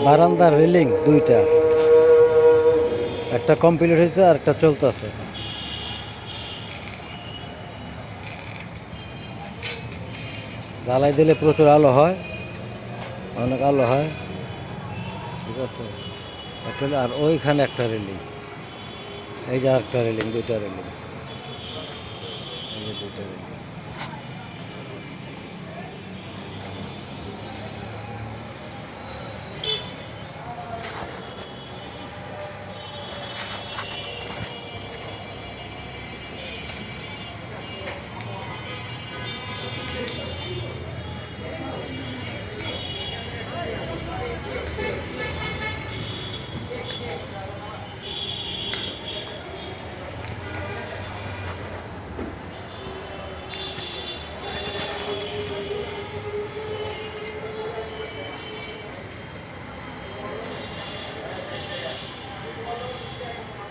বারান্দার রেলিং দুইটা, একটা কমপ্লিট হয়েছে আর একটা চলতেছে। জ্বালাই দিলে প্রচুর আলো হয়, অনেক আলো হয়। ঠিক আছে, একটা আর ওইখানে একটা রেলিং, এই যে একটা রেলিং, দুইটা রেলিং, এই যে দুইটা রেলিং।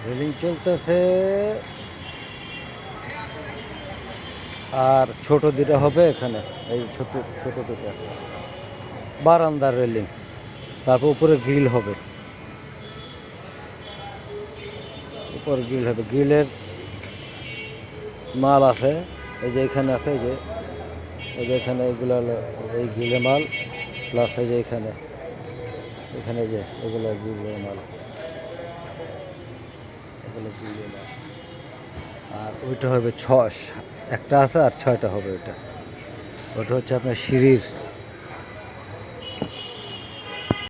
রেলিং চলতেছে, আর ছোট দুটা হবে এখানে, এই ছোট ছোট দুটা বারান্দার রেলিং, তারপর উপরে গ্রিল হবে, উপরে গ্রিল হবে। গ্রিলের মাল আছে, এই যে এখানে আছে, এই যে এখানে এইগুলো হলো এই গ্রিলের মাল, প্লাস এই যে এখানে এখানে যে এগুলো গ্রিলের মাল, এগুলো গ্রিলের মাল। আর ওইটা হবে একটা আছে আর 6টা হবে। ওটা হচ্ছে আপনার সিঁড়ির